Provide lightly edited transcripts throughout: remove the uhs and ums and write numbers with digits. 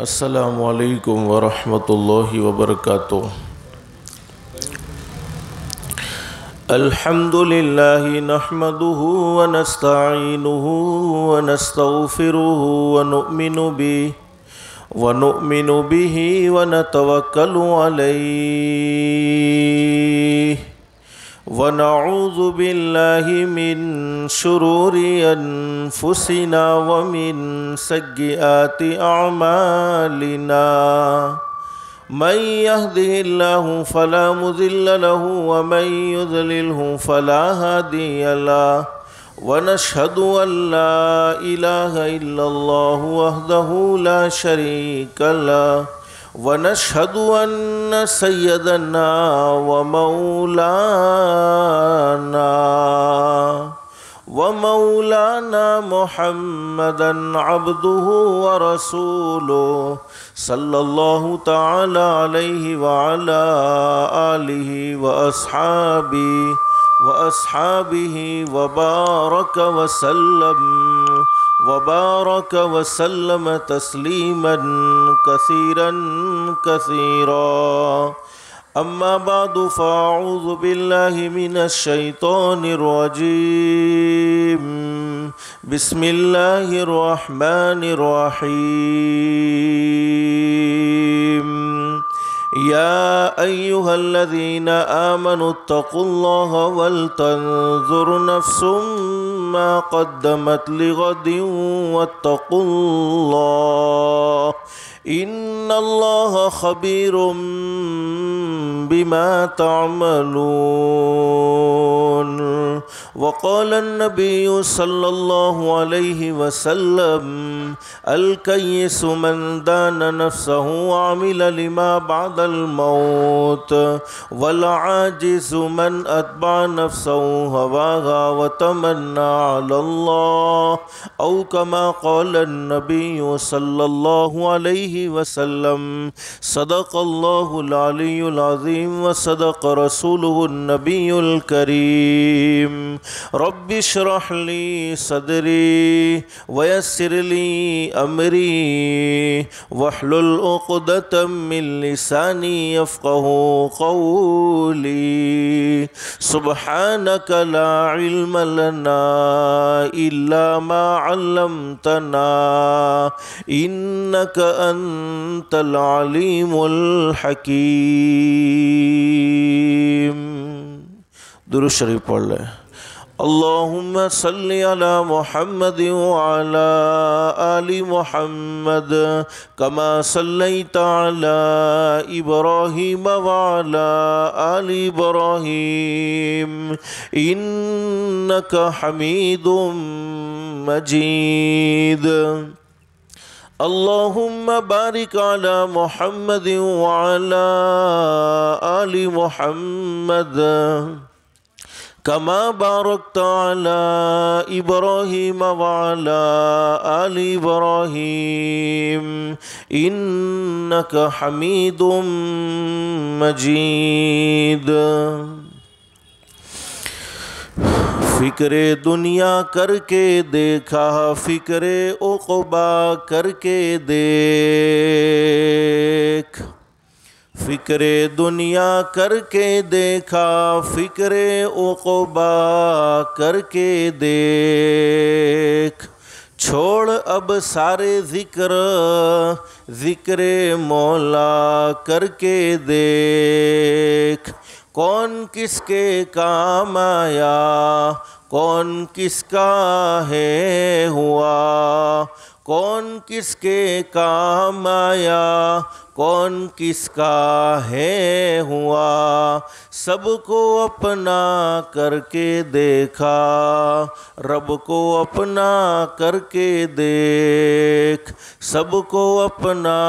السلام علیکم ورحمۃ اللہ وبرکاتہ۔ الحمد للہ نحمده ونستعینه ونستغفره ونؤمن به ونتوکل علیہ ونعوذ باللہ من شرور انفسنا ومن سیئات اعمالنا من يهده الله فلا مضل له ومن يضلله فلا هادي له ونشهد أن لا إله إلا الله وحده لا شريك له ونشهد أن سيدنا ومولانا محمدا عبده ورسوله صلى الله تعالى عليه وعلى آله وأصحابه وبارك وسلم تسليما كثيرا أما بعد فأعوذ بالله من الشيطان الرجيم بسم الله الرحمن الرحيم يا أيها الذين آمنوا اتقوا الله ولتنظر نفس ما قدمت لغد واتقوا الله إن الله خبير بما تعملون وقال النبي صلى الله عليه وسلم الكيس من دان نفسه وعمل لما بعد الموت والعاجز من أتبع نفسه هواها وتمنى على الله أو كما قال النبي صلى الله عليه وسلم صدق الله العلي العظيم وصدق رسوله النبي الكريم رب اشرح لي صدري ويسر لي أمري واحلل عقدة من لساني يفقه قولي سبحانك لا علم لنا إلا ما علمتنا إنك أنت العليم الحكيم۔ درود شریف پڑھ لیں۔ اللہم صلی علی محمد وعلی آل محمد کما صلیت علی ابراہیم وعلی آل ابراہیم انک حمید مجید۔ اللہم بارک علی محمد وعلی آل محمد کما بارکت علی ابراہیم وعلی آل ابراہیم انک حمید مجید۔ فکر دنیا کر کے دیکھا فکر عقبا کر کے دیکھ، فکر دنیا کر کے دیکھا فکر عقبا کر کے دیکھ، چھوڑ اب سارے ذکر مولا کر کے دیکھ، کون کس کے کام آیا کون کس کا ہے ہوا، کون کس کے کام آیا کون کس کا ہے ہوا، سب کو اپنا کر کے دیکھا رب کو اپنا کر کے دیکھ، سب کو اپنا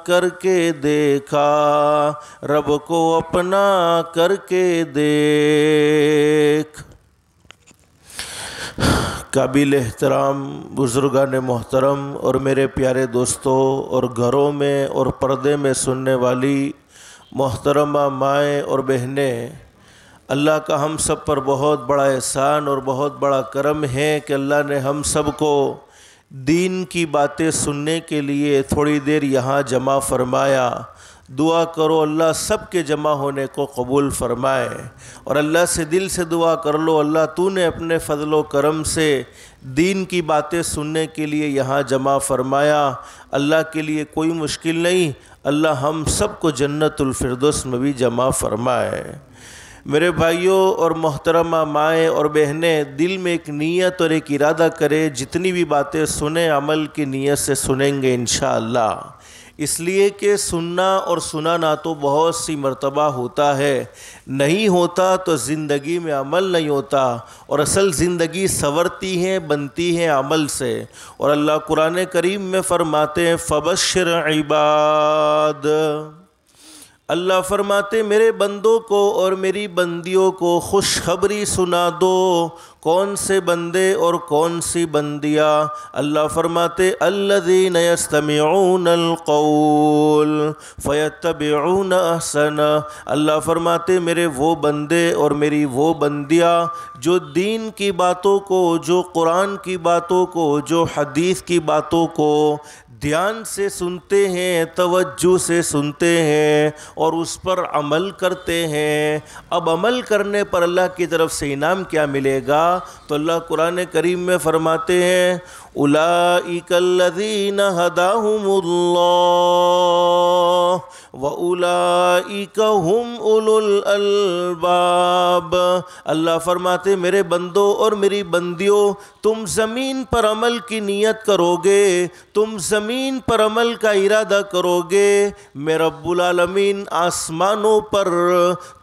کر کے دیکھا رب کو اپنا کر کے دیکھ۔ قابل احترام بزرگان محترم اور میرے پیارے دوستوں اور گھروں میں اور پردے میں سننے والی محترمہ مائیں اور بہنیں، اللہ کا ہم سب پر بہت بڑا احسان اور بہت بڑا کرم ہے کہ اللہ نے ہم سب کو دین کی باتیں سننے کے لیے تھوڑی دیر یہاں جمع فرمایا۔ دعا کرو اللہ سب کے جمع ہونے کو قبول فرمائے، اور اللہ سے دل سے دعا کر لو اللہ تو نے اپنے فضل و کرم سے دین کی باتیں سننے کے لیے یہاں جمع فرمایا، اللہ کے لیے کوئی مشکل نہیں، اللہ ہم سب کو جنت الفردوس میں بھی جمع فرمائے۔ میرے بھائیوں اور محترمہ مائیں اور بہنیں، دل میں ایک نیت اور ایک ارادہ کرے، جتنی بھی باتیں سنیں عمل کی نیت سے سنیں گے انشاءاللہ۔ اس لیے کہ سننا اور سنانا تو بہت سی مرتبہ ہوتا ہے، نہیں ہوتا تو زندگی میں عمل نہیں ہوتا، اور اصل زندگی سنورتی ہے بنتی ہے عمل سے۔ اور اللہ قرآن کریم میں فرماتے ہیں فبشر عباد، اللہ فرماتے میرے بندوں کو اور میری بندیوں کو خوشخبری سنا دو۔ کون سے بندے اور کون سی بندیاں؟ اللہ فرماتے الذین یستمعون القول فیتبعون احسنہ، اللہ فرماتے میرے وہ بندے اور میری وہ بندیاں جو دین کی باتوں کو، جو قرآن کی باتوں کو، جو حدیث کی باتوں کو دھیان سے سنتے ہیں، توجہ سے سنتے ہیں اور اس پر عمل کرتے ہیں۔ اب عمل کرنے پر اللہ کی طرف سے انعام کیا ملے گا؟ تو اللہ قرآن کریم میں فرماتے ہیں اولئک الذین ھداھم اللہ واولئک ھم اولو الالباب، اللہ فرماتے میرے بندوں اور میری بندیوں تم زمین پر عمل کی نیت کرو گے، تم زمین پر عمل کا ارادہ کرو گے، میں رب العالمین آسمانوں پر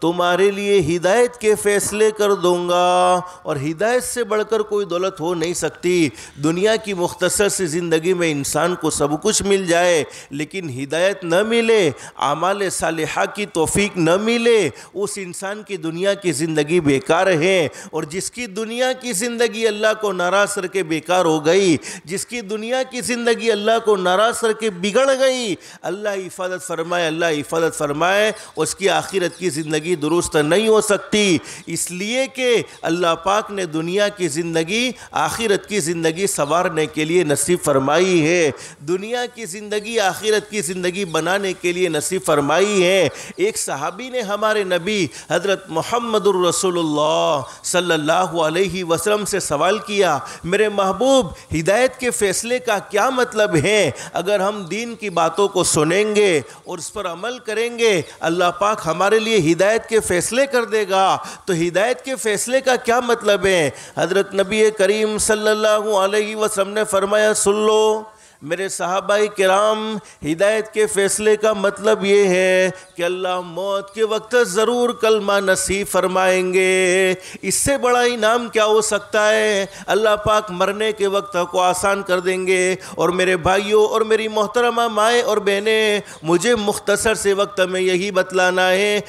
تمہارے لیے ہدایت کے فیصلے کر دوں گا، اور ہدایت سے بڑھ کر کوئی دولت ہو نہیں سکتی۔ دنیا کی مختصر سی زندگی میں انسان کو سب کچھ مل جائے لیکن ہدایت نہ ملے، اعمال صالحہ کی توفیق نہ ملے، اس انسان کی دنیا کی زندگی بیکار ہے۔ اور جس کی دنیا کی زندگی اللہ کو ناراض کر کے بیکار ہو گئی، جس کی دنیا کی زندگی اللہ کو ناراض کر کے بگڑ گئی، اللہ حفاظت فرمائے، اللہ حفاظت فرمائے، اس کی آخرت کی زندگی درست نہیں ہو سکتی۔ اس لیے کہ اللہ پاک نے دنیا کی زندگی آخرت کی زندگی سنوارنے کے لیے نصیب فرمائی ہے، دنیا کی زندگی آخرت کی زندگی بنانے کے لیے نصیب فرمائی ہے۔ ایک صحابی نے ہمارے نبی حضرت محمد الرسول اللہ صلی اللہ علیہ وسلم سے سوال کیا میرے محبوب ہدایت کے فیصلے کا کیا مطلب ہے؟ اگر ہم دین کی باتوں کو سنیں گے اور اس پر عمل کریں گے اللہ پاک ہمارے لیے ہدایت کے فیصلے کر دے گا، تو ہدایت کے فیصلے کا کیا مطلب ہے؟ حضرت نبی کریم صلی اللہ علیہ وسلم نے فرمایا سن لو میرے صحابہ کرام، ہدایت کے فیصلے کا مطلب یہ ہے کہ اللہ موت کے وقت ضرور کلمہ نصیب فرمائیں گے۔ اس سے بڑا انعام کیا ہو سکتا ہے؟ اللہ پاک مرنے کے وقت کو آسان کر دیں گے۔ اور میرے بھائیوں اور میری محترمہ مائیں اور بہنیں، مجھے مختصر سے وقت میں یہی بتلانا ہے،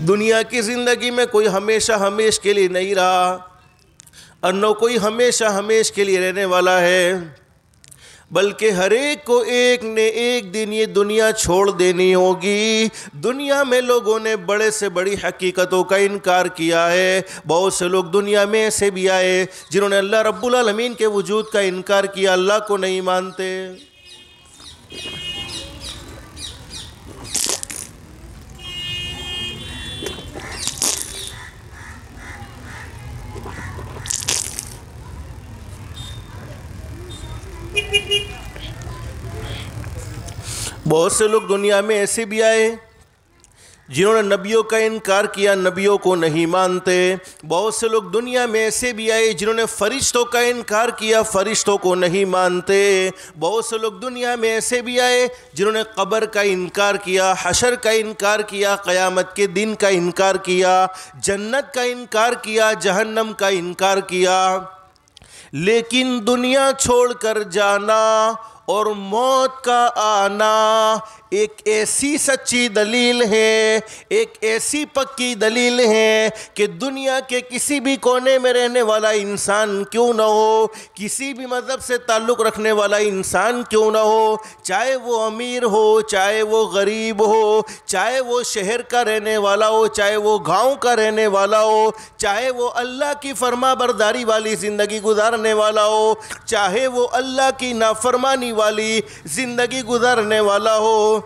دنیا کی زندگی میں کوئی ہمیشہ ہمیش کے لیے نہیں رہا، اور نہ کوئی ہمیشہ ہمیش کے لیے رہنے والا ہے، بلکہ ہر ایک کو ایک نے ایک دن یہ دنیا چھوڑ دینی ہوگی۔ دنیا میں لوگوں نے بڑے سے بڑی حقیقتوں کا انکار کیا ہے، بہت سے لوگ دنیا میں ایسے بھی آئے جنہوں نے اللہ رب العالمین کے وجود کا انکار کیا، اللہ کو نہیں مانتے۔ بہت سے لوگ دنیا میں ایسے بھی آئے جنہوں نے نبیوں کا انکار کیا، نبیوں کو نہیں مانتے۔ بہت سے لوگ دنیا میں ایسے بھی آئے جنہوں نے فرشتوں کا انکار کیا، فرشتوں کو نہیں مانتے۔ بہت سے لوگ دنیا میں ایسے بھی آئے جنہوں نے قبر کا انکار کیا، حشر کا انکار کیا، قیامت کے دن کا انکار کیا، جنت کا انکار کیا، جہنم کا انکار کیا۔ لیکن دنیا چھوڑ کر جانا اور موت کا آنا ایک ایسی سچی دلیل ہے، ایک ایسی پکی دلیل ہے کہ دنیا کے کسی بھی کونے میں رہنے والا انسان کیوں نہ ہو، کسی بھی مذہب سے تعلق رکھنے والا انسان کیوں نہ ہو، چاہے وہ امیر ہو، چاہے وہ غریب ہو، چاہے وہ شہر کا رہنے والا ہو، چاہے وہ گاؤں کا رہنے والا ہو، چاہے وہ اللہ کی فرما برداری والی زندگی گزارنے والا ہو، چاہے وہ اللہ کی نافرمانی والی زندگی گزارنے والا ہو،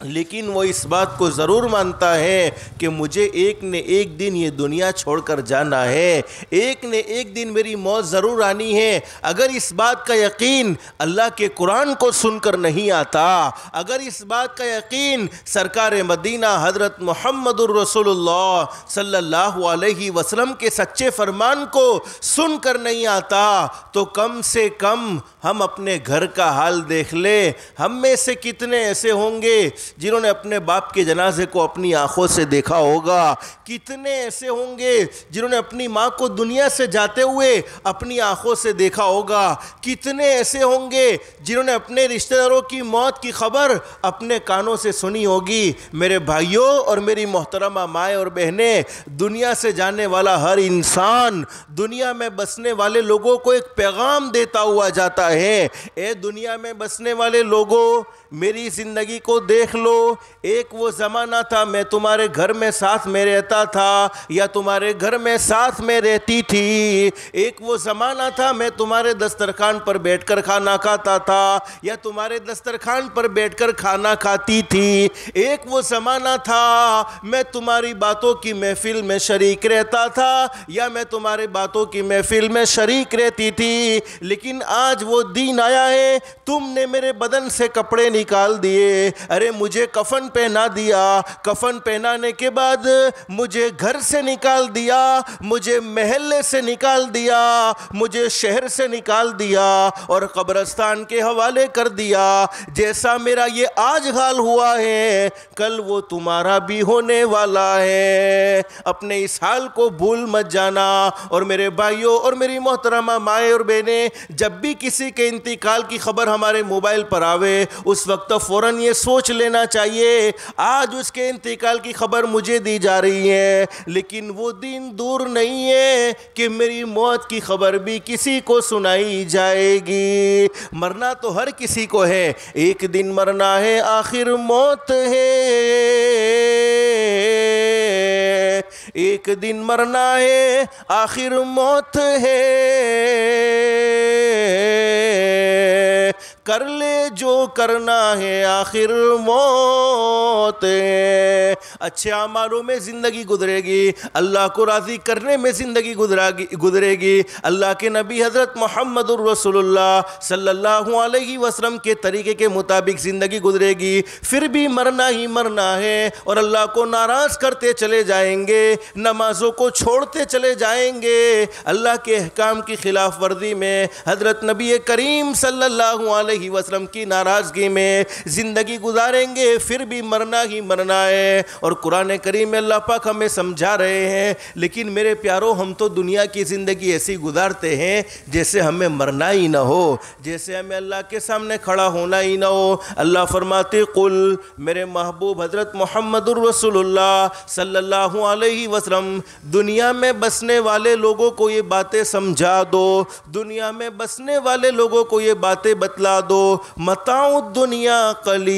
لیکن وہ اس بات کو ضرور مانتا ہے کہ مجھے ایک نہ ایک دن یہ دنیا چھوڑ کر جانا ہے، ایک نہ ایک دن میری موت ضرور آنی ہے۔ اگر اس بات کا یقین اللہ کے قرآن کو سن کر نہیں آتا، اگر اس بات کا یقین سرکار مدینہ حضرت محمد الرسول اللہ صلی اللہ علیہ وسلم کے سچے فرمان کو سن کر نہیں آتا، تو کم سے کم ہم اپنے گھر کا حال دیکھ لیں۔ ہم میں سے کتنے ایسے ہوں گے جنہوں نے اپنے باپ کے جنازے کو اپنی آنکھوں سے دیکھا ہوگا؟ کتنے ایسے ہوں گے جنہوں نے اپنی ماں کو دنیا سے جاتے ہوئے اپنی آنکھوں سے دیکھا ہوگا؟ کتنے ایسے ہوں گے جنہوں نے اپنے رشتہ داروں کی موت کی خبر اپنے کانوں سے سنی ہوگی؟ میرے بھائیوں اور میری محترمہ مائیں اور بہنیں، دنیا سے جانے والا ہر انسان دنیا میں بسنے والے لوگوں کو ایک پیغام دیتا ہوا جاتا ہے۔ اے دنیا میں بسنے والے لوگوں، میری زندگی کو دیکھ لو۔ ایک وہ زمانہ تھا میں تمہارے گھر میں ساتھ میں رہتا تھا یا تمہارے گھر میں ساتھ میں رہتی تھی۔ ایک وہ زمانہ تھا میں تمہارے دسترخوان پر بیٹھ کر کھانا کھاتا تھا یا تمہارے دسترخوان پر بیٹھ کر کھانا کھاتی تھی۔ ایک وہ زمانہ تھا میں تمہاری باتوں کی محفل میں شریک رہتا تھا یا میں تمہارے باتوں کی محفل میں شریک رہتی تھی، لیکن آج وہ دن آیا ہے، تم نے میرے بدن سے کپڑے نکال دیے، ارے مجھے کفن پہنا دیا، کفن پہنانے کے بعد مجھے گھر سے نکال دیا، مجھے محلے سے نکال دیا، مجھے شہر سے نکال دیا اور قبرستان کے حوالے کر دیا۔ جیسا میرا یہ آج حال ہوا ہے، کل وہ تمہارا بھی ہونے والا ہے۔ اپنے اس حال کو بھول مت جانا۔ اور میرے بھائیوں اور میری محترمہ مائیں اور بہنیں، جب بھی کسی کے انتقال کی خبر ہمارے موبائل پر آوے، اس وقت فوراً یہ سوچ لینا چاہیے آج اس کے انتقال کی خبر مجھے دی جا رہی ہے، لیکن وہ دن دور نہیں ہے کہ میری موت کی خبر بھی کسی کو سنائی جائے گی۔ مرنا تو ہر کسی کو ہے، ایک دن مرنا ہے، آخر موت ہے۔ ایک دن مرنا ہے، آخر موت ہے۔ کر لے جو کرنا ہے، آخر موت ہے۔ اچھے اعمالوں میں زندگی گزرے گی، اللہ کو راضی کرنے میں زندگی گزرے گی، اللہ کے نبی حضرت محمد الرسول اللہ صلی اللہ علیہ وسلم کے طریقے کے مطابق زندگی گزرے گی، پھر بھی مرنا ہی مرنا ہے اور اللہ کو ناراض کرتے چلے جائیں گے، نمازوں کو چھوڑتے چلے جائیں گے، اللہ کے احکام کی خلاف ورزی میں، حضرت نبی کریم صلی اللہ علیہ وسلم کی ناراضگی میں زندگی گزاریں گے، پھر بھی مرنا ہی مرنا ہے۔ اور قرآن کریم میں اللہ پاک ہمیں سمجھا رہے ہیں، لیکن میرے پیاروں، ہم تو دنیا کی زندگی ایسی گزارتے ہیں جیسے ہمیں مرنا ہی نہ ہو، جیسے ہمیں اللہ کے سامنے کھڑا ہونا ہی نہ ہو۔ اللہ فرماتے قل، میرے محبوب حضرت محمد الرسول اللہ صلی اللہ علیہ وسلم، دنیا میں بسنے والے لوگوں کو یہ باتیں سمجھا دو، دنیا میں بسنے والے لوگوں کو یہ باتیں بتلا دو، متاع الدنیا قلیل،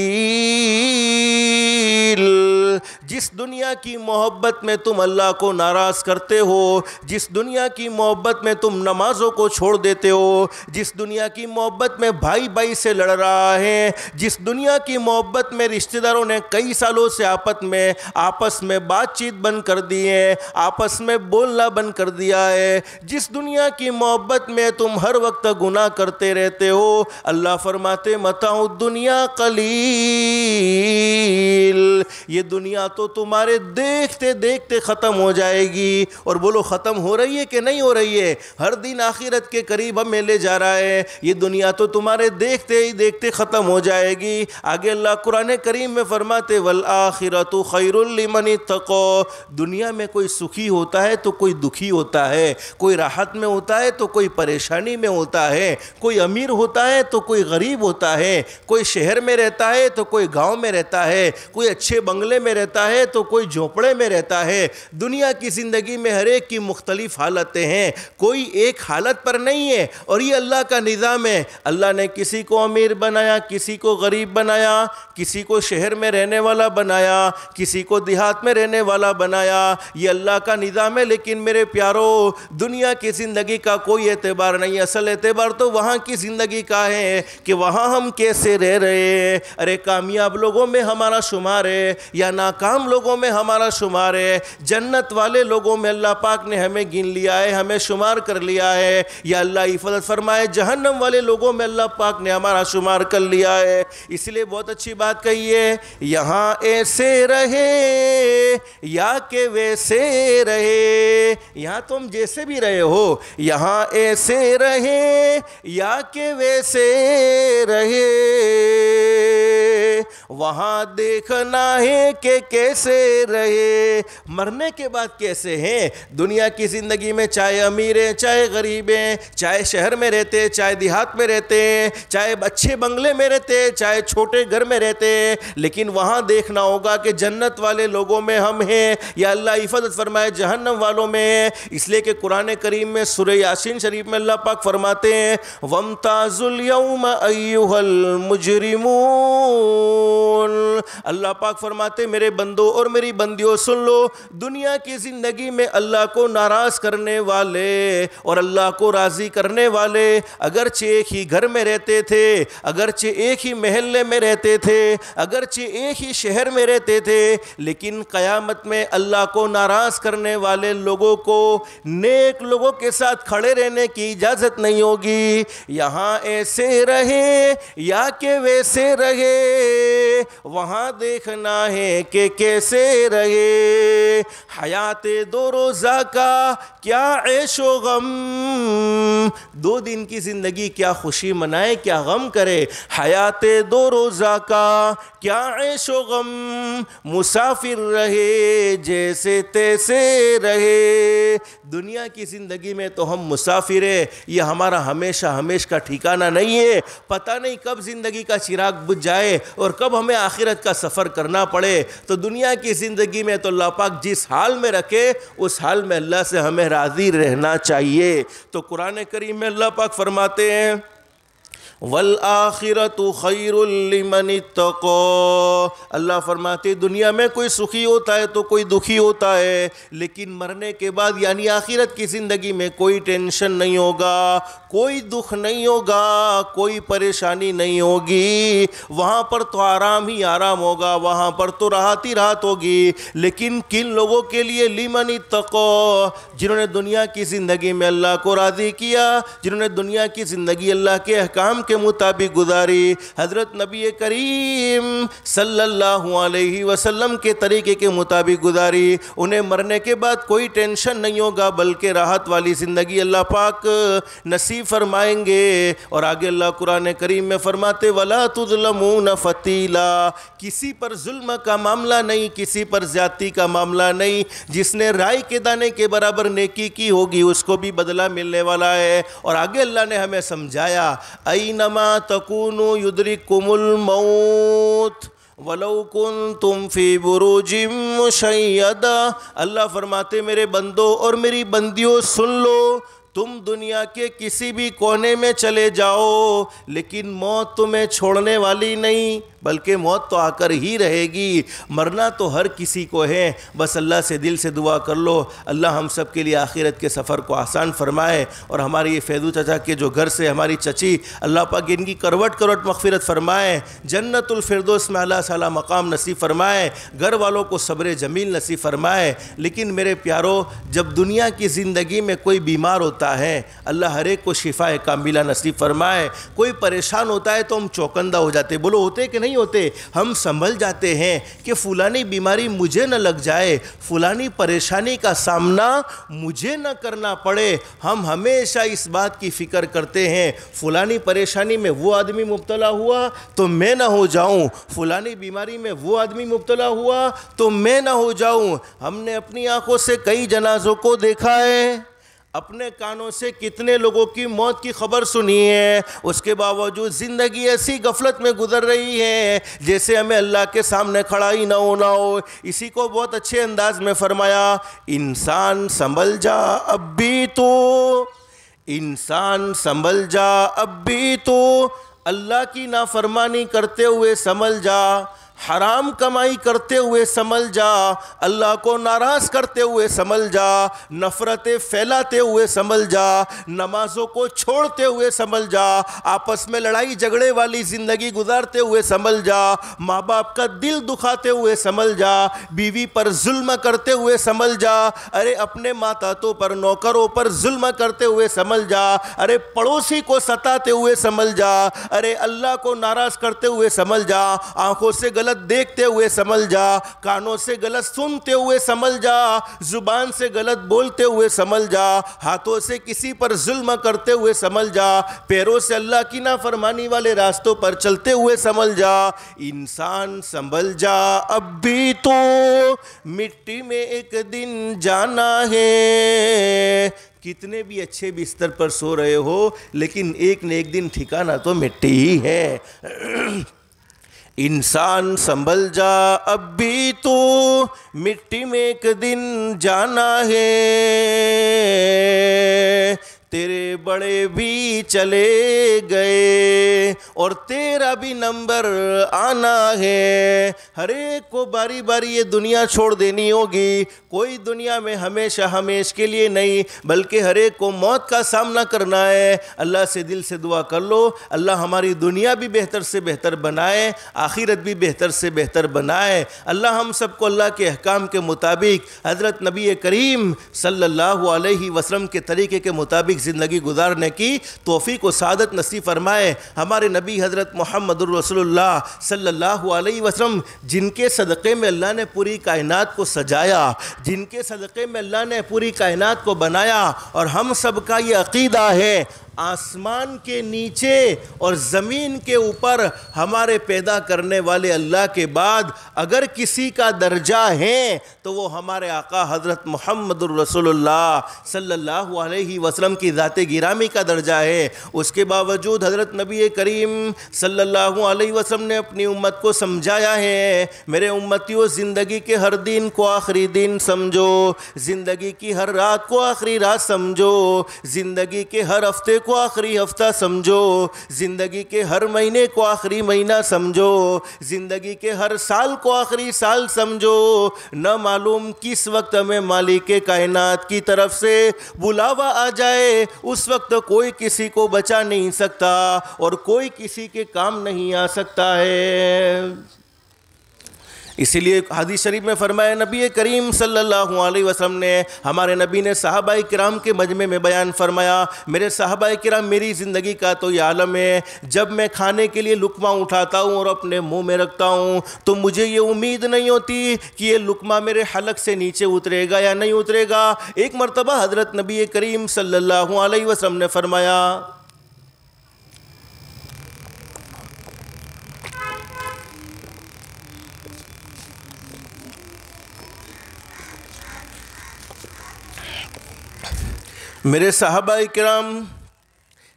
جس دنیا کی محبت میں تم اللہ کو ناراض کرتے ہو، جس دنیا کی محبت میں تم نمازوں کو چھوڑ دیتے ہو، جس دنیا کی محبت میں بھائی بھائی سے لڑ رہا ہے، جس دنیا کی محبت میں رشتہ داروں نے کئی سالوں سے آپس میں بات چیت بند کر دی ہے، آپس میں بولنا بند کر دیا ہے، جس دنیا کی محبت میں تم ہر وقت گناہ کرتے رہتے ہو، اللہ فرماتے متاع الدنیا قلیل، یہ دنیا تو تمہارے دیکھتے دیکھتے ختم ہو جائے گی. اور بولو ختم ہو رہی ہے کہ نہیں ہو رہی ہے؟ ہر دن آخرت کے قریب ہمیں لے جا رہا ہے. یہ دنیا تو تمہارے دیکھتے ہی دیکھتے ختم ہو جائے گی. آگے اللہ قرآن کریم میں فرماتے والآخرۃ خیر لمن اتقوا. دنیا میں کوئی سخی ہوتا ہے تو کوئی دکھی ہوتا ہے, کوئی راحت میں ہوتا ہے تو کوئی پریشانی میں ہوتا ہے, کوئی امیر ہوتا ہے تو کوئی غریب ہوتا ہے, کوئی شہر میں رہتا ہے تو کوئی گاؤں میں رہتا ہے, کوئی اچھے بنگلے میں رہتا ہے تو کوئی جھونپڑے میں رہتا ہے. دنیا کی زندگی میں ہر ایک کی مختلف حالتیں ہیں, کوئی ایک حالت پر نہیں ہے. اور یہ اللہ کا نظام ہے. اللہ نے کسی کو امیر بنایا, کسی کو غریب بنایا, کسی کو شہر میں رہنے والا بنایا, کسی کو دیہات میں رہنے والا بنایا. یہ اللہ کا نظام ہے. لیکن میرے پیارو, دنیا کی زندگی کا کوئی اعتبار نہیں. اصل اعتبار تو وہاں کی زندگی کا ہے کہ وہاں ہم کیسے رہ رہے ہیں. ارے کامیاب لوگوں میں ہمارا شمار ہے یا ناکام لوگوں میں ہمارا شمار ہے؟ جنت والے لوگوں میں اللہ پاک نے ہمیں گن لیا ہے, ہمیں شمار کر لیا ہے, یا اللہ حفاظت فرمائے جہنم والے لوگوں میں اللہ پاک نے ہمارا شمار کر لیا ہے. اس لیے بہت اچھی بات کہی ہے, یہاں ایسے رہے یا کہ ویسے رہے. یہاں تم جیسے بھی رہے ہو, یہاں ایسے رہے یا کہ ویسے رہے, وہاں دیکھنا ہے کہ کیسے رہے. مرنے کے بعد کیسے ہیں؟ دنیا کی زندگی میں چاہے امیر ہیں چاہے غریب ہیں, چاہے شہر میں رہتے چاہے دیہات میں رہتے ہیں, چاہے اچھے بنگلے میں رہتے چاہے چھوٹے گھر میں رہتے ہیں, لیکن وہاں دیکھنا ہوگا کہ جنت والے لوگوں میں ہم ہیں یا اللہ حفاظت فرمائے جہنم والوں میں ہیں. اس لیے کہ قرآن کریم میں سورہ یاسین شریف میں اللہ پاک فرماتے ہیں وَامْتَازُوا الْيَوْمَ أَيُّهَا الْمُجْرِمُونَ. اللہ پاک فرماتے میرے بندوں اور میری بندیوں سن لو, دنیا کی زندگی میں اللہ کو ناراض کرنے والے اور اللہ کو راضی کرنے والے اگرچہ ایک ہی گھر میں رہتے تھے, اگرچہ ایک ہی محلے میں رہتے تھے, اگرچہ ایک ہی شہر میں رہتے تھے, لیکن قیامت میں اللہ کو ناراض کرنے والے لوگوں کو نیک لوگوں کے ساتھ کھڑے رہنے کی اجازت نہیں ہوگی. یہاں ایسے رہے یا کہ ویسے رہے, وہاں دیکھنا ہے کہ کیسے رہے. حیات دو روزہ کا کیا عیش و غم, 2 دن کی زندگی کیا خوشی منائے کیا غم کرے. حیات 2 روزہ کا کیا عیش و غم, مسافر رہے جیسے تیسے رہے. دنیا کی زندگی میں تو ہم مسافر ہیں, یہ ہمارا ہمیشہ کا ٹھکانہ نہیں ہے. پتہ نہیں کب زندگی کا چراغ بجھ جائے اور کب ہمیں آخرت کا سفر کرنا پڑے. تو دنیا کی زندگی میں تو اللہ پاک جس حال میں رکھے اس حال میں اللہ سے ہمیں راضی رہنا چاہیے. تو قرآن کریم میں اللہ پاک فرماتے ہیں والآخرۃ خیر لمن اتقوا. اللہ فرماتے دنیا میں کوئی سخی ہوتا ہے تو کوئی دکھی ہوتا ہے, لیکن مرنے کے بعد یعنی آخرت کی زندگی میں کوئی ٹینشن نہیں ہوگا, کوئی دکھ نہیں ہوگا, کوئی پریشانی نہیں ہوگی. وہاں پر تو آرام ہی آرام ہوگا, وہاں پر تو راحت ہی راحت ہوگی. لیکن کن لوگوں کے لیے؟ لمن اتقوا, جنہوں نے دنیا کی زندگی میں اللہ کو راضی کیا, جنہوں نے دنیا کی زندگی اللہ کے احکام کے مطابق گزاری, حضرت نبی کریم صلی اللہ علیہ وسلم کے طریقے کے مطابق گزاری. انہیں مرنے کے بعد کوئی ٹینشن نہیں ہوگا بلکہ راحت والی زندگی اللہ پاک نصیب فرمائیں گے. اور آگے اللہ قرآن کریم میں فرماتے وَلَا تُظْلَمُونَ فَتِيلًا, کسی پر ظلم کا معاملہ نہیں, کسی پر زیادتی کا معاملہ نہیں. جس نے رائی کے دانے کے برابر نیکی کی ہوگی اس کو بھی بدلہ ملنے والا ہے. اور آگے اللہ نے ہمیں سمجھایا اینما تکونوا یدرککم الموت وَلَوْ كُنْتُمْ فِي بُرُوجٍ مُشَيَّدَةٍ. اللہ فرماتے میرے بندوں اور میری بندیوں سن لو, تم دنیا کے کسی بھی کونے میں چلے جاؤ لیکن موت تمہیں چھوڑنے والی نہیں, بلکہ موت تو آ کر ہی رہے گی. مرنا تو ہر کسی کو ہے, بس اللہ سے دل سے دعا کر لو اللہ ہم سب کے لیے آخرت کے سفر کو آسان فرمائے. اور ہماری یہ فیضو چچا کے جو گھر سے ہماری چچی, اللہ پاک ان کی کروٹ کروٹ مغفرت فرمائے, جنت الفردوس میں اعلیٰ سالا مقام نصیب فرمائے, گھر والوں کو صبر جمیل نصیب فرمائے. لیکن میرے پیارو, جب دنیا کی زندگی میں کوئی بیمار ہوتا پڑتا ہے۔ اللہ ہر ایک کو شفا کاملہ نصیب فرمائے۔ کوئی پریشان ہوتا ہے تو ہم چوکندہ ہو جاتے، بولو ہوتے کہ نہیں ہوتے؟ ہم سنبھل جاتے ہیں کہ فلانی بیماری مجھے نہ لگ جائے، فلانی پریشانی کا سامنا مجھے نہ کرنا پڑے۔ ہم ہمیشہ اس بات کی فکر کرتے ہیں فلانی پریشانی میں وہ آدمی مبتلا ہوا تو میں نہ ہو جاؤں، فلانی بیماری میں وہ آدمی مبتلا ہوا تو میں نہ ہو جاؤں۔ ہم نے اپنی آنکھوں سے کئی جنازوں کو دیکھا ہے، اپنے کانوں سے کتنے لوگوں کی موت کی خبر سنی ہے، اس کے باوجود زندگی ایسی غفلت میں گزر رہی ہے جیسے ہمیں اللہ کے سامنے کھڑا ہی نہ ہونا ہو۔ اسی کو بہت اچھے انداز میں فرمایا، انسان سنبھل جا اب بھی تو، انسان سنبھل جا اب بھی تو، اللہ کی نافرمانی کرتے ہوئے سنبھل جا، حرام کمائی کرتے ہوئے سنبھل جا، اللہ کو ناراض کرتے ہوئے سنبھل جا، نفرتیں پھیلاتے ہوئے سنبھل جا، نمازوں کو چھوڑتے ہوئے سنبھل جا، آپس میں لڑائی جھگڑے والی زندگی گزارتے ہوئے سنبھل جا، ماں باپ کا دل دکھاتے ہوئے سنبھل جا، بیوی پر ظلم کرتے ہوئے سنبھل جا، ارے اپنے ماتحتوں پر نوکروں پر ظلم کرتے ہوئے سنبھل جا، ارے پڑوسی کو ستاتے ہوئے سنبھل جا، ارے اللہ کو ناراض کرتے ہوئے سنبھل جا، آنکھوں سے غلط دیکھتے ہوئے سنبھل جا، کانوں سے غلط سنتے ہوئے سنبھل جا، زبان سے غلط بولتے ہوئے سنبھل جا، ہاتھوں سے کسی پر ظلم کرتے ہوئے سنبھل جا، پیروں سے اللہ کی نافرمانی والے راستوں پر چلتے ہوئے سنبھل جا۔ انسان سنبھل جا اب بھی تو، مٹی میں ایک دن جانا ہے۔ کتنے بھی اچھے بستر پر سو رہے ہو لیکن ایک نہ ایک دن ٹھکانہ تو مٹی ہی ہے۔ انسان سنبھل جا اب بھی تو، مٹی میں ایک دن جانا ہے، تیرے بڑے بھی چلے گئے اور تیرا بھی نمبر آنا ہے۔ ہر ایک کو باری باری یہ دنیا چھوڑ دینی ہوگی، کوئی دنیا میں ہمیشہ ہمیش کے لیے نہیں، بلکہ ہر ایک کو موت کا سامنا کرنا ہے۔ اللہ سے دل سے دعا کر لو اللہ ہماری دنیا بھی بہتر سے بہتر بنائے، آخرت بھی بہتر سے بہتر بنائے۔ اللہ ہم سب کو اللہ کے احکام کے مطابق، حضرت نبی کریم صلی اللہ علیہ وسلم کے طریقے کے مطابق زندگی گزارنے کی توفیق و سعادت نصیب فرمائے۔ ہمارے نبی حضرت محمد الرسول اللہ صلی اللہ علیہ وسلم، جن کے صدقے میں اللہ نے پوری کائنات کو سجایا، جن کے صدقے میں اللہ نے پوری کائنات کو بنایا، اور ہم سب کا یہ عقیدہ ہے آسمان کے نیچے اور زمین کے اوپر ہمارے پیدا کرنے والے اللہ کے بعد اگر کسی کا درجہ ہے تو وہ ہمارے آقا حضرت محمد الرسول اللہ صلی اللہ علیہ وسلم کی ذات گرامی کا درجہ ہے۔ اس کے باوجود حضرت نبی کریم صلی اللہ علیہ وسلم نے اپنی امت کو سمجھایا ہے، میرے امتیوں زندگی کے ہر دن کو آخری دن سمجھو، زندگی کی ہر رات کو آخری رات سمجھو، زندگی کے ہر ہفتے کو آخری ہفتہ سمجھو، زندگی کے ہر مہینے کو آخری مہینہ سمجھو، زندگی کے ہر سال کو آخری سال سمجھو۔ نہ معلوم کس وقت ہمیں مالک کائنات کی طرف سے بلاوا آ جائے، اس وقت کوئی کسی کو بچا نہیں سکتا اور کوئی کسی کے کام نہیں آ سکتا ہے۔ اسی لیے حدیث شریف میں فرمایا نبی کریم صلی اللہ علیہ وسلم نے، ہمارے نبی نے صحابہ کرام کے مجمع میں بیان فرمایا، میرے صحابہ کرام میری زندگی کا تو یہ عالم ہے، جب میں کھانے کے لیے لقمہ اٹھاتا ہوں اور اپنے منہ میں رکھتا ہوں تو مجھے یہ امید نہیں ہوتی کہ یہ لقمہ میرے حلق سے نیچے اترے گا یا نہیں اترے گا۔ ایک مرتبہ حضرت نبی کریم صلی اللہ علیہ وسلم نے فرمایا، میرے صحابہ کرام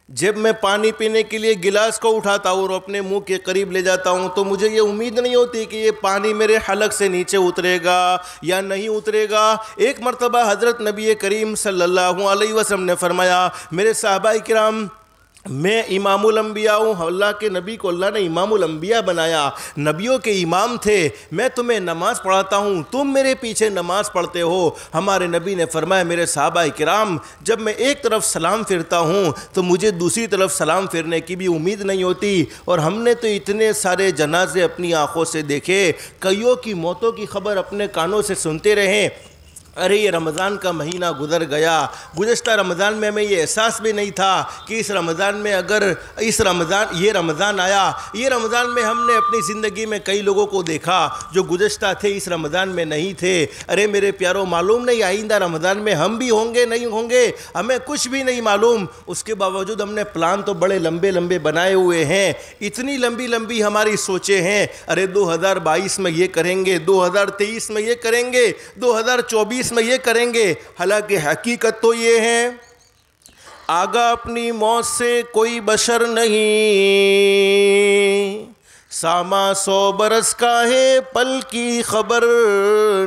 جب میں پانی پینے کے لیے گلاس کو اٹھاتا ہوں اور اپنے منہ کے قریب لے جاتا ہوں تو مجھے یہ امید نہیں ہوتی کہ یہ پانی میرے حلق سے نیچے اترے گا یا نہیں اترے گا۔ ایک مرتبہ حضرت نبی کریم صلی اللہ علیہ وسلم نے فرمایا، میرے صحابہ کرام میں امام الانبیاء ہوں، اللہ کے نبی کو اللہ نے امام الانبیاء بنایا، نبیوں کے امام تھے، میں تمہیں نماز پڑھاتا ہوں، تم میرے پیچھے نماز پڑھتے ہو۔ ہمارے نبی نے فرمایا، میرے صحابہ کرام جب میں ایک طرف سلام پھرتا ہوں تو مجھے دوسری طرف سلام پھرنے کی بھی امید نہیں ہوتی، اور ہم نے تو اتنے سارے جنازے اپنی آنکھوں سے دیکھے، کئیوں کی موتوں کی خبر اپنے کانوں سے سنتے رہے، ارے یہ رمضان کا مہینہ گزر گیا، گزشتہ رمضان میں ہمیں یہ احساس بھی نہیں تھا کہ اس رمضان میں اگر یہ رمضان آیا، یہ رمضان میں ہم نے اپنی زندگی میں کئی لوگوں کو دیکھا جو گزشتہ تھے اس رمضان میں نہیں تھے۔ ارے میرے پیاروں، معلوم نہیں آئندہ رمضان میں ہم بھی ہوں گے نہیں ہوں گے، ہمیں کچھ بھی نہیں معلوم۔ اس کے باوجود ہم نے پلان تو بڑے لمبے لمبے بنائے ہوئے ہیں، اتنی لمبی لمبی ہماری سوچیں ہیں۔ ارے 2022 میں یہ کریں گے، 2023 میں یہ کریں گے، 2024 میں یہ کریں گے۔ حالانکہ حقیقت تو یہ ہے، آگاہ اپنی موت سے کوئی بشر نہیں، ساما 100 برس کا ہے پل کی خبر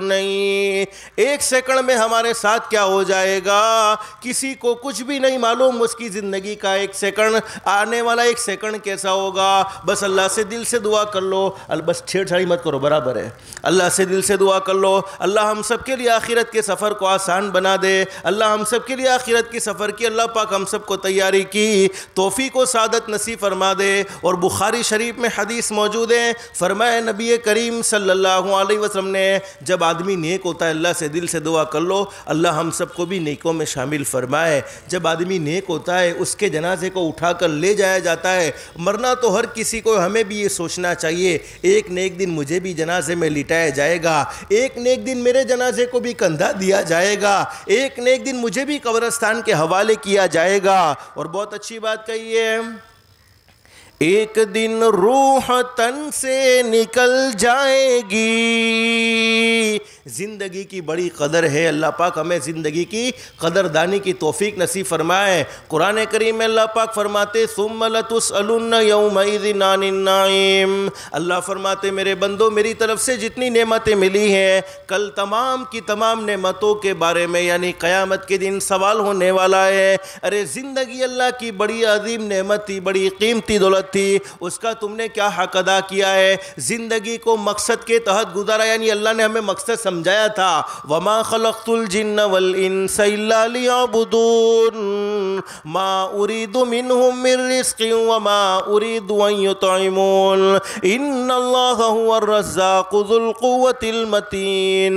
نہیں۔ ایک سیکنڈ میں ہمارے ساتھ کیا ہو جائے گا کسی کو کچھ بھی نہیں معلوم۔ اس کی زندگی کا ایک سیکنڈ، آنے والا ایک سیکنڈ کیسا ہوگا، بس اللہ سے دل سے دعا کر لو، بس چھیڑ چھاڑی مت کرو، برابر ہے، اللہ سے دل سے دعا کر لو، اللہ ہم سب کے لیے آخرت کے سفر کو آسان بنا دے، اللہ ہم سب کے لیے آخرت کی سفر کی اللہ پاک ہم سب کو تیاری کی توفیق و سعادت نصیب فرما دے۔ اور بخاری شریف میں حدیث موجود ہے، فرمایا نبی کریم صلی اللہ علیہ وسلم نے، جب آدمی نیک ہوتا ہے اللہ سے دل سے دعا کر لو اللہ ہم سب کو بھی نیکوں میں شامل فرمائے۔ جب آدمی نیک ہوتا ہے اس کے جنازے کو اٹھا کر لے جایا جاتا ہے، مرنا تو ہر کسی کو، ہمیں بھی یہ سوچنا چاہیے ایک نیک دن مجھے بھی جنازے میں لٹایا جائے گا، ایک نیک دن میرے جنازے کو بھی کندھا دیا جائے گا، ایک نیک دن مجھے بھی قبرستان کے حوالے کیا جائے گا۔ اور بہت اچھی بات کہی ہے، ایک دن روح تن سے نکل جائے گی۔ زندگی کی بڑی قدر ہے، اللہ پاک ہمیں زندگی کی قدردانی کی توفیق نصیب فرمائے۔ قرآن کریم میں اللہ پاک فرماتے ثم لتسألن یومئذ عن النعیم، اللہ فرماتے میرے بندو میری طرف سے جتنی نعمتیں ملی ہیں کل تمام کی تمام نعمتوں کے بارے میں یعنی قیامت کے دن سوال ہونے والا ہے۔ ارے زندگی اللہ کی بڑی عظیم نعمت تھی، بڑی قیمتی دولت تھی، اس کا تم نے کیا حق ادا کیا ہے؟ زندگی کو مقصد کے تحت گزارا، یعنی اللہ نے ہمیں مقصد سمجھایا تھا، وَمَا خَلَقْتُ الْجِنَّ وَالْإِنسَ إِلَّا لِيَعْبُدُونَ مَا أُرِيدُ مِنْهُمْ مِنْ رِزْقٍ وَمَا أُرِيدُ أَنْ يُطْعِمُونَ إِنَّ اللَّهَ هُوَ الرَّزَّاقُ ذُو الْقُوَّةِ الْمَتِينَ۔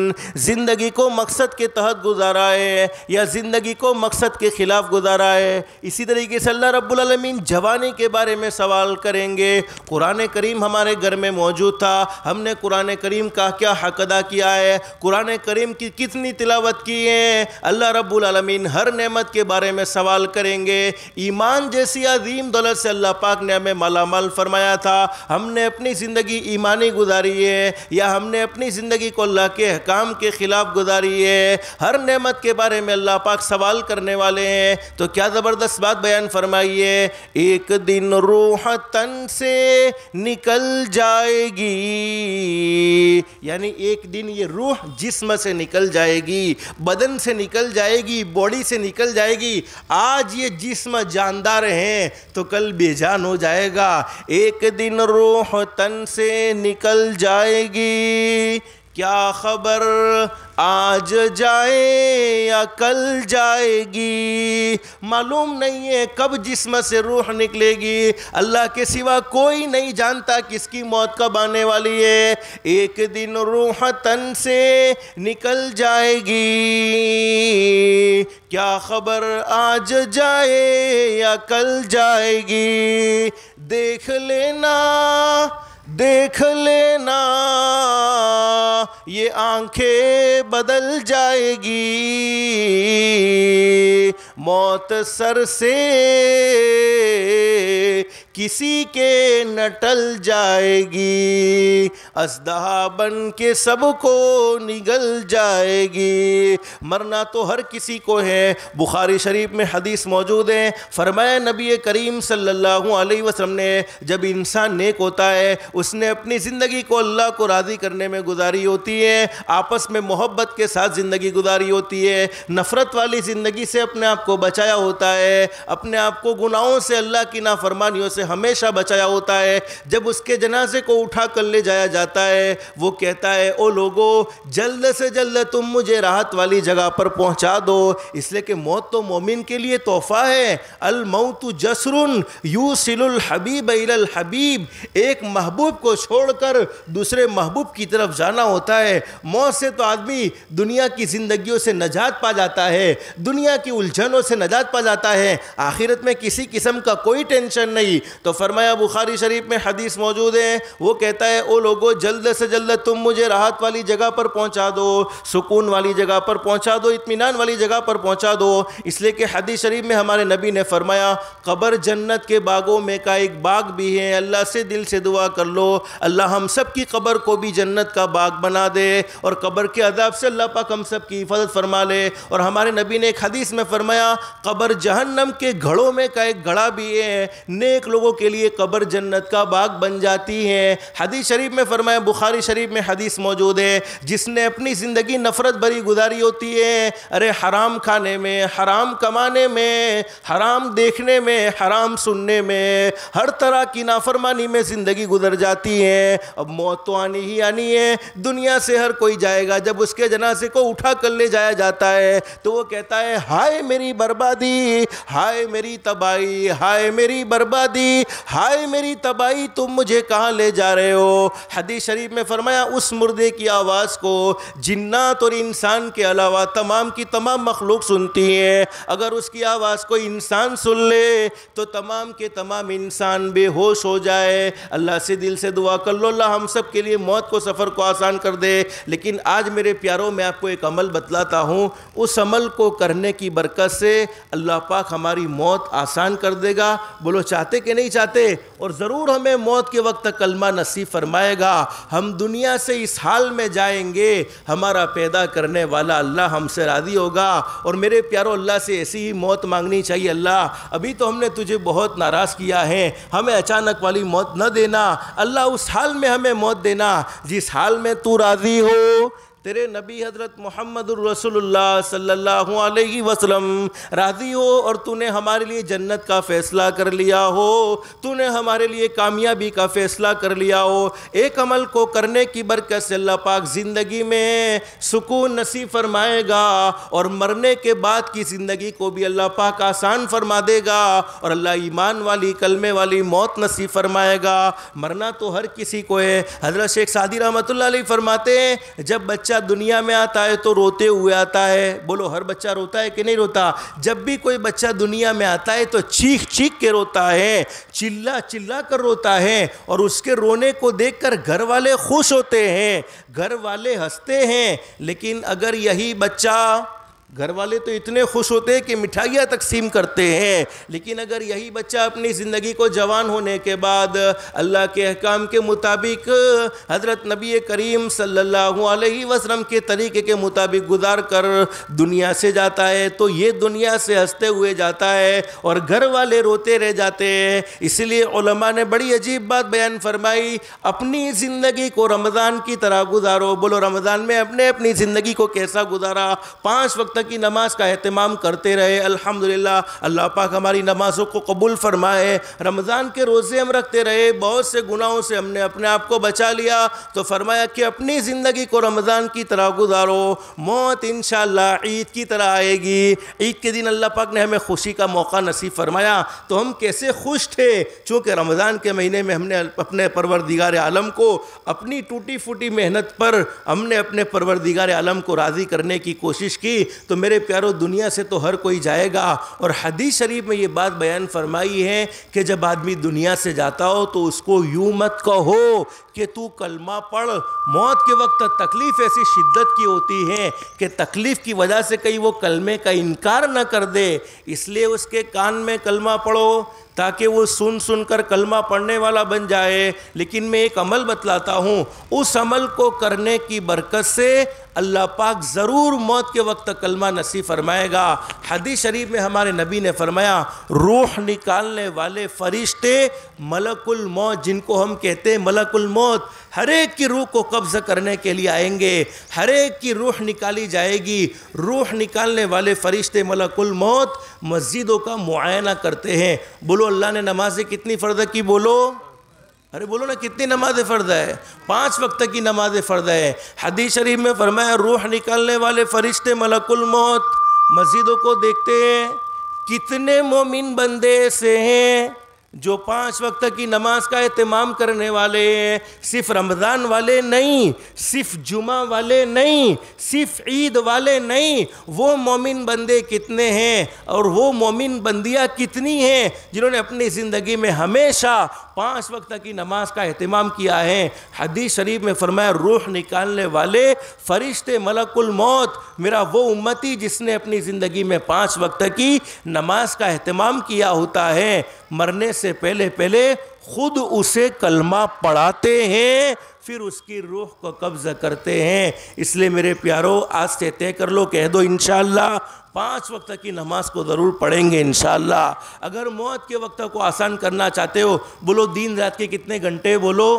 زندگی کو مقصد کے تحت گزارا ہے یا زندگی کو مقصد کے خلاف گزارا ہے؟ اسی طریقے سے اللہ رب العالمین جوانی کے بارے میں سوال کریں گے۔ قرآن کریم ہمارے گھر میں موجود تھا، ہم نے قرآن کریم کا کیا حق ادا کیا ہے، قرآن کریم کی کتنی تلاوت کی ہے؟ اللہ رب العالمین ہر نعمت کے بارے میں سوال کریں گے۔ ایمان جیسی عظیم دولت سے اللہ پاک نے ہمیں مالا مال فرمایا تھا، ہم نے اپنی زندگی ایمانی گزاری ہے یا ہم نے اپنی زندگی کو اللہ کے احکام کے خلاف گزاری ہے؟ ہر نعمت کے بارے میں اللہ پاک سوال کرنے والے ہیں۔ تو کیا زبردست بات بیان فرمائی ہے، ایک دن روح تن سے نکل جائے گی، یعنی ایک دن یہ روح جسم سے نکل جائے گی، بدن سے نکل جائے گی، باڈی سے نکل جائے گی۔ آج یہ جسم جاندار ہیں تو کل بے جان ہو جائے گا۔ ایک دن روح تن سے نکل جائے گی، کیا خبر آج جائے یا کل جائے گی، معلوم نہیں ہے کب جسم سے روح نکلے گی، اللہ کے سوا کوئی نہیں جانتا کس کی موت کب آنے والی ہے۔ ایک دن روح تن سے نکل جائے گی، کیا خبر آج جائے یا کل جائے گی، دیکھ لینا دیکھ لینا یہ آنکھیں بدل جائے گی، موت سر سے کسی کے نہ ٹل جائے گی، اژدہا بن کے سب کو نگل جائے گی۔ مرنا تو ہر کسی کو ہے، بخاری شریف میں حدیث موجود ہے، فرمایا نبی کریم صلی اللہ علیہ وسلم نے جب انسان نیک ہوتا ہے اس نے اپنی زندگی کو اللہ کو راضی کرنے میں گزاری ہوتی ہے، آپس میں محبت کے ساتھ زندگی گزاری ہوتی ہے، نفرت والی زندگی سے اپنے آپ کو بچایا ہوتا ہے، اپنے آپ کو گناہوں سے اللہ کی نافرمانیوں سے سے ہمیشہ بچایا ہوتا ہے. جب اس کے جنازے کو اٹھا کر لے جایا جاتا ہے وہ کہتا ہے او لوگو جلد سے جلد تم مجھے راحت والی جگہ پر پہنچا دو، اس لیے کہ موت تو مومن کے لیے تحفہ ہے. الموت جسر یوصل الحبیب الی الحبیب، ایک محبوب کو چھوڑ کر دوسرے محبوب کی طرف جانا ہوتا ہے. موت سے تو آدمی دنیا کی زندگیوں سے نجات پا جاتا ہے، دنیا کی الجھنوں سے نجات پا جاتا ہے، آخرت میں کسی قسم کا کوئی ٹینشن نہیں. تو فرمایا بخاری شریف میں حدیث موجود ہے، وہ کہتا ہے او لوگو جلد سے جلد تم مجھے راحت والی جگہ پر پہنچا دو، سکون والی جگہ پر پہنچا دو، اطمینان والی جگہ پر پہنچا دو. اس لیے کہ حدیث شریف میں ہمارے نبی نے فرمایا قبر جنت کے باغوں میں کا ایک باغ بھی ہے. اللہ سے دل سے دعا کر لو اللہ ہم سب کی قبر کو بھی جنت کا باغ بنا دے اور قبر کے عذاب سے اللہ پاک ہم سب کی حفاظت فرما لے. اور ہمارے نبی نے ایک حدیث میں فرمایا قبر جہنم کے گھڑوں میں کا ایک گھڑا بھی ہے، نیک لوگوں کے لیے قبر جنت کا باغ بن جاتی ہے. حدیث شریف میں فرمایا بخاری شریف میں حدیث موجود ہے جس نے اپنی زندگی نفرت بھری گزاری ہوتی ہے، ارے حرام کھانے میں، حرام کمانے میں، حرام دیکھنے میں، حرام سننے میں، ہر طرح کی نافرمانی میں زندگی گزر جاتی ہے. اب موت تو آنی ہی آنی ہے، دنیا سے ہر کوئی جائے گا. جب اس کے جنازے کو اٹھا کر لے جایا جاتا ہے تو وہ کہتا ہے ہائے میری بربادی، ہائے میری تباہی، ہائے میری بربادی، ہائے میری تباہی، تم مجھے کہاں لے جا رہے ہو. حدیث شریف میں فرمایا اس مردے کی آواز کو جنات اور انسان کے علاوہ تمام کی تمام مخلوق سنتی ہیں. اگر اس کی آواز کوئی انسان سن لے تو تمام کے تمام انسان بے ہوش ہو جائے. اللہ سے دل سے دعا کر لو اللہ ہم سب کے لیے موت کو سفر کو آسان کر دے. لیکن آج میرے پیاروں میں آپ کو ایک عمل بتلاتا ہوں، اس عمل کو کرنے کی برکت سے اللہ پاک ہماری موت آسان کر دے گا. بولو چاہتے کہ نہیں چاہتے؟ اور ضرور ہمیں موت کے وقت کلمہ نصیب فرمائے گا. ہم دنیا سے اس حال میں جائیں گے ہمارا پیدا کرنے والا اللہ ہم سے راضی ہوگا. اور میرے پیاروں اللہ سے ایسی ہی موت مانگنی چاہیے. اللہ ابھی تو ہم نے تجھے بہت ناراض کیا ہے، ہمیں اچانک والی موت نہ دینا. اللہ اس حال میں ہمیں موت دینا جس حال میں تو راضی ہو. تیرے نبی حضرت محمد الرسول اللہ صلی اللہ علیہ وسلم راضی ہو اور تو نے ہمارے لیے جنت کا فیصلہ کر لیا ہو، تو نے ہمارے لیے کامیابی کا فیصلہ کر لیا ہو. ایک عمل کو کرنے کی برکت سے اللہ پاک زندگی میں سکون نصیب فرمائے گا اور مرنے کے بعد کی زندگی کو بھی اللہ پاک آسان فرما دے گا اور اللہ ایمان والی کلمے والی موت نصیب فرمائے گا. مرنا تو ہر کسی کو ہے. حضرت شیخ سعدی رحمۃ اللہ علیہ فرماتے ہیں جب بچہ دنیا میں آتا ہے تو روتے ہوئے آتا ہے. بولو ہر بچہ روتا ہے کہ نہیں روتا؟ جب بھی کوئی بچہ دنیا میں آتا ہے تو چیخ چیخ کے روتا ہے، چلا چلا کر روتا ہے اور اس کے رونے کو دیکھ کر گھر والے خوش ہوتے ہیں، گھر والے ہنستے ہیں. لیکن اگر یہی بچہ، گھر والے تو اتنے خوش ہوتے ہیں کہ مٹھائیاں تقسیم کرتے ہیں، لیکن اگر یہی بچہ اپنی زندگی کو جوان ہونے کے بعد اللہ کے احکام کے مطابق حضرت نبی کریم صلی اللہ علیہ وسلم کے طریقے کے مطابق گزار کر دنیا سے جاتا ہے تو یہ دنیا سے ہنستے ہوئے جاتا ہے اور گھر والے روتے رہ جاتے ہیں. اس لیے علماء نے بڑی عجیب بات بیان فرمائی، اپنی زندگی کو رمضان کی طرح گزارو. بولو رمضان میں اپنی زندگی کو کیسا گزارا؟ 5 وقت کی نماز کا اہتمام کرتے رہے. الحمدللہ اللہ پاک ہماری نمازوں کو قبول فرمائے. رمضان کے روزے ہم رکھتے رہے، بہت سے گناہوں سے ہم نے اپنے آپ کو بچا لیا. تو فرمایا کہ اپنی زندگی کو رمضان کی طرح گزارو. موت انشاءاللہ عید کی طرح آئے گی. عید کے دن اللہ پاک نے ہمیں خوشی کا موقع نصیب فرمایا تو ہم کیسے خوش تھے، چونکہ رمضان کے مہینے میں ہم نے اپنے پروردگار عالم کو اپنی ٹوٹی پھوٹی محنت پر ہم نے اپنے پروردگار عالم کو راضی کرنے کی کوشش کی. تو میرے پیاروں دنیا سے تو ہر کوئی جائے گا اور حدیث شریف میں یہ بات بیان فرمائی ہے کہ جب آدمی دنیا سے جاتا ہو تو اس کو یوں مت کہو کہ تو کلمہ پڑھ. موت کے وقت تکلیف ایسی شدت کی ہوتی ہے کہ تکلیف کی وجہ سے کہیں وہ کلمے کا انکار نہ کر دے، اس لیے اس کے کان میں کلمہ پڑھو تاکہ وہ سن کر کلمہ پڑھنے والا بن جائے. لیکن میں ایک عمل بتلاتا ہوں، اس عمل کو کرنے کی برکت سے اللہ پاک ضرور موت کے وقت کلمہ نصیب فرمائے گا. حدیث شریف میں ہمارے نبی نے فرمایا روح نکالنے والے فرشتے ملک الموت، جن کو ہم کہتے ہیں ملک الموت، ہر ایک کی روح کو قبض کرنے کے لیے آئیں گے، ہر ایک کی روح نکالی جائے گی. روح نکالنے والے فرشتے ملک الموت مسجدوں کا معائنہ کرتے ہیں. بولو اللہ نے نمازیں کتنی فرض کی؟ بولو، ارے بولو نا، کتنی نمازیں فرض ہے؟ 5 وقت کی نمازیں فرض ہے۔ حدیث شریف میں فرمایا روح نکالنے والے فرشتے ملک الموت مسجدوں کو دیکھتے ہیں، کتنے مومن بندے ایسے ہیں جو 5 وقت کی نماز کا اہتمام کرنے والے ہیں، صرف رمضان والے نہیں، صرف جمعہ والے نہیں، صرف عید والے نہیں، وہ مومن بندے کتنے ہیں اور وہ مومن بندیاں کتنی ہیں جنہوں نے اپنی زندگی میں ہمیشہ 5 وقت کی نماز کا اہتمام کیا ہے۔ حدیث شریف میں فرمایا روح نکالنے والے فرشتے ملک الموت میرا وہ امتی جس نے اپنی زندگی میں 5 وقت کی نماز کا اہتمام کیا ہوتا ہے، مرنے سے پہلے خود اسے کلمہ پڑھاتے ہیں، پھر اس کی روح کو قبضہ کرتے ہیں۔ اس لیے میرے پیارو، آج سے طے کر لو، کہہ دو انشاءاللہ 5 وقت کی نماز کو ضرور پڑھیں گے انشاءاللہ۔ اگر موت کے وقت کو آسان کرنا چاہتے ہو، بولو دن رات کے کتنے گھنٹے؟ بولو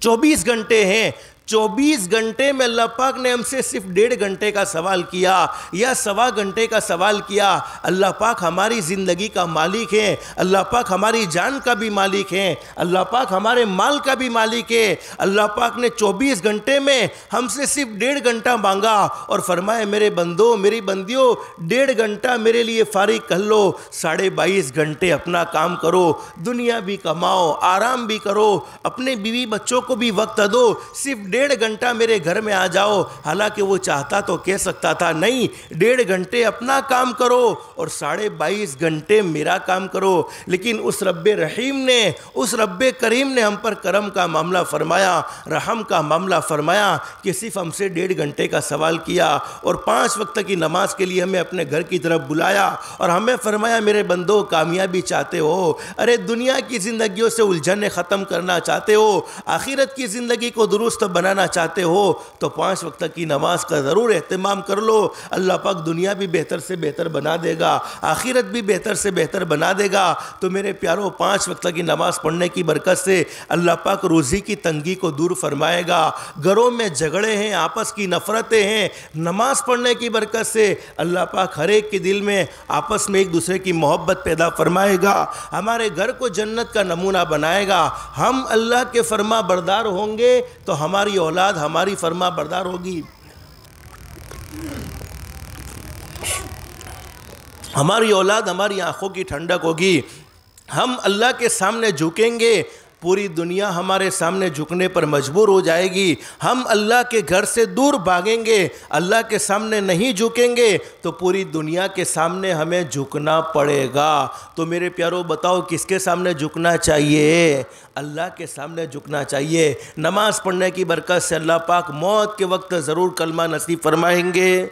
24 گھنٹے ہیں۔ 24 گھنٹے میں اللہ پاک نے ہم سے صرف 1.5 گھنٹے کا سوال کیا یا 1.25 گھنٹے کا سوال کیا۔ اللہ پاک ہماری زندگی کا مالک ہے، اللہ پاک ہماری جان کا بھی مالک ہے، اللہ پاک ہمارے مال کا بھی مالک ہے۔ اللہ پاک نے 24 گھنٹے میں ہم سے صرف 1.5 گھنٹہ مانگا اور فرمایا میرے بندو، میری بندیوں، 1.5 گھنٹہ میرے لیے فارغ کر لو، 22.5 گھنٹے اپنا کام کرو، دنیا بھی کماؤ، آرام بھی کرو، اپنے بیوی بچوں کو بھی وقت دو، صرف 1.5 گھنٹہ میرے گھر میں آ جاؤ۔ حالانکہ وہ چاہتا تو کہہ سکتا تھا نہیں، 1.5 گھنٹے اپنا کام کرو اور 22.5 گھنٹے میرا کام کرو، لیکن اس رب رحیم نے، اس رب کریم نے ہم پر کرم کا معاملہ فرمایا، رحم کا معاملہ فرمایا کہ صرف ہم سے 1.5 گھنٹے کا سوال کیا اور 5 وقت کی نماز کے لیے ہمیں اپنے گھر کی طرف بلایا اور ہمیں فرمایا میرے بندو کامیابی چاہتے ہو، ارے دنیا کی زندگیوں سے الجھنیں ختم کرنا چاہتے ہو، آخرت کی زندگی کو درست بنانا چاہتے ہو تو 5 وقت کی نماز کا ضرور اہتمام کر لو۔ اللہ پاک دنیا بھی بہتر سے بہتر بنا دے گا، آخرت بھی بہتر سے بہتر بنا دے گا۔ تو میرے پیارو، 5 وقت کی نماز پڑھنے کی برکت سے اللہ پاک روزی کی تنگی کو دور فرمائے گا۔ گھروں میں جھگڑے ہیں، آپس کی نفرتیں ہیں، نماز پڑھنے کی برکت سے اللہ پاک ہر ایک کے دل میں آپس میں ایک دوسرے کی محبت پیدا فرمائے گا، ہمارے گھر کو جنت کا نمونہ بنائے گا۔ ہم اللہ کے فرما بردار ہوں گے تو ہماری اولاد ہماری فرما بردار ہوگی، ہماری اولاد ہماری آنکھوں کی ٹھنڈک ہوگی۔ ہم اللہ کے سامنے جھکیں گے، پوری دنیا ہمارے سامنے جھکنے پر مجبور ہو جائے گی۔ ہم اللہ کے گھر سے دور بھاگیں گے، اللہ کے سامنے نہیں جھکیں گے تو پوری دنیا کے سامنے ہمیں جھکنا پڑے گا۔ تو میرے پیارو بتاؤ کس کے سامنے جھکنا چاہیے؟ اللہ کے سامنے جھکنا چاہیے۔ نماز پڑھنے کی برکت سے اللہ پاک موت کے وقت ضرور کلمہ نصیب فرمائیں گے۔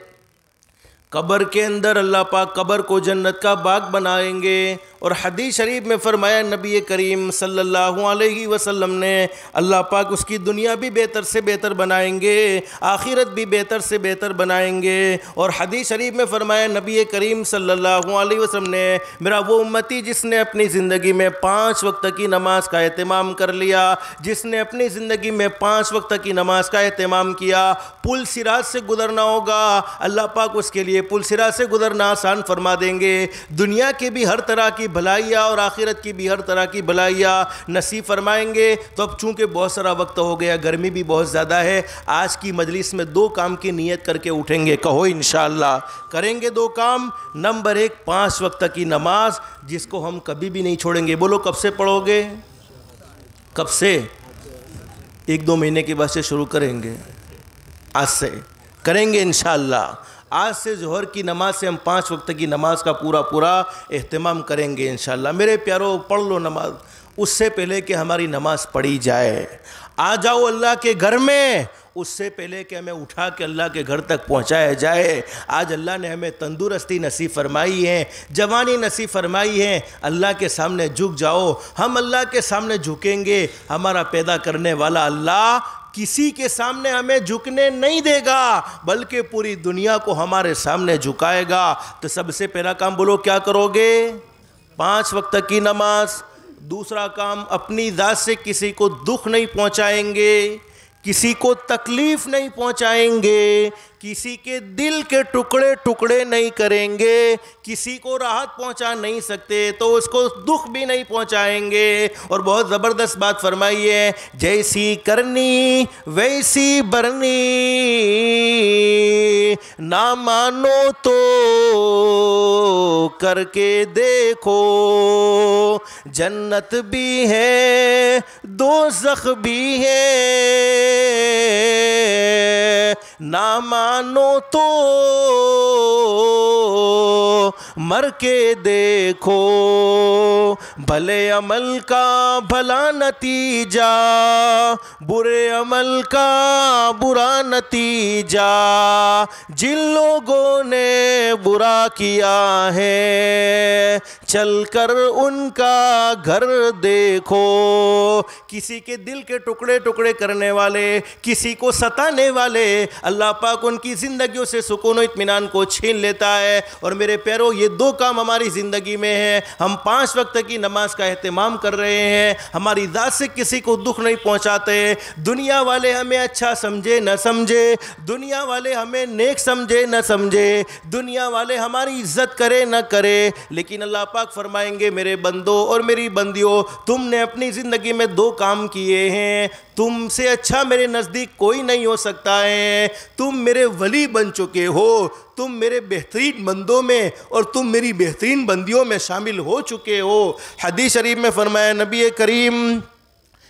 قبر کے اندر اللہ پاک قبر کو جنت کا باغ بنائیں گے، اور حدیث شریف میں فرمایا نبی کریم صلی اللہ علیہ وسلم نے اللہ پاک اس کی دنیا بھی بہتر سے بہتر بنائیں گے، آخرت بھی بہتر سے بہتر بنائیں گے۔ اور حدیث شریف میں فرمایا نبی کریم صلی اللہ علیہ وسلم نے میرا وہ امتی جس نے اپنی زندگی میں 5 وقت کی نماز کا اہتمام کر لیا، جس نے اپنی زندگی میں 5 وقت کی نماز کا اہتمام کیا، پل صراط سے گزرنا ہوگا، اللہ پاک اس کے لیے پل صراط سے گزرنا آسان فرما دیں گے، دنیا کی بھی ہر طرح کی بھلائیاں اور آخرت کی بھی ہر طرح کی بھلائیاں نصیب فرمائیں گے۔ تو اب چونکہ بہت سارا وقت ہو گیا، گرمی بھی بہت زیادہ ہے، آج کی مجلس میں 2 کام کی نیت کر کے اٹھیں گے، کہو انشاءاللہ کریں گے 2 کام۔ نمبر 1 5 وقت کی نماز جس کو ہم کبھی بھی نہیں چھوڑیں گے۔ بولو کب سے پڑھو گے؟ کب سے؟ 1-2 مہینے کے بعد سے شروع کریں گے، آج سے کریں گے انشاءاللہ۔ آج سے ظہر کی نماز سے ہم 5 وقت کی نماز کا پورا اہتمام کریں گے انشاءاللہ۔ میرے پیارو پڑھ لو نماز، اس سے پہلے کہ ہماری نماز پڑھی جائے آ جاؤ اللہ کے گھر میں، اس سے پہلے کہ ہمیں اٹھا کے اللہ کے گھر تک پہنچایا جائے۔ آج اللہ نے ہمیں تندرستی نصیب فرمائی ہے، جوانی نصیب فرمائی ہے، اللہ کے سامنے جھک جاؤ۔ ہم اللہ کے سامنے جھکیں گے، ہمارا پیدا کرنے والا اللہ کسی کے سامنے ہمیں جھکنے نہیں دے گا، بلکہ پوری دنیا کو ہمارے سامنے جھکائے گا۔ تو سب سے پہلا کام بولو کیا کرو گے؟ 5 وقت کی نماز۔ دوسرا کام، اپنی ذات سے کسی کو دکھ نہیں پہنچائیں گے، کسی کو تکلیف نہیں پہنچائیں گے، کسی کے دل کے ٹکڑے ٹکڑے نہیں کریں گے، کسی کو راحت پہنچا نہیں سکتے تو اس کو دکھ بھی نہیں پہنچائیں گے۔ اور بہت زبردست بات فرمائی ہے، جیسی کرنی ویسی برنی، نہ مانو تو کر کے دیکھو، جنت بھی ہے دوزخ بھی ہے، نہ مانو تو مر کے دیکھو، بھلے عمل کا بھلا نتیجہ، برے عمل کا برا نتیجہ، جن لوگوں نے برا کیا ہے چل کر ان کا گھر دیکھو۔ کسی کے دل کے ٹکڑے ٹکڑے کرنے والے، کسی کو ستانے والے، اللہ پاک ان کی زندگیوں سے سکون و اطمینان کو چھین لیتا ہے۔ اور میرے پیارو، یہ دو کام ہماری زندگی میں ہیں۔ ہم 5 وقت کی نماز کا اہتمام کر رہے ہیں، ہماری ذات سے کسی کو دکھ نہیں پہنچاتے، دنیا والے ہمیں اچھا سمجھے نہ سمجھے، دنیا والے ہمیں نیک سمجھے نہ سمجھے، دنیا والے ہماری عزت کرے نہ کرے، لیکن اللہ پاک فرمائیں گے میرے بندوں اور میری بندیوں، تم نے اپنی زندگی میں 2 کام کیے ہیں، تم سے اچھا میرے نزدیک کوئی نہیں ہو سکتا ہے، تم میرے ولی بن چکے ہو، تم میرے بہترین بندوں میں اور تم میری بہترین بندیوں میں شامل ہو چکے ہو۔ حدیث شریف میں فرمایا نبی کریم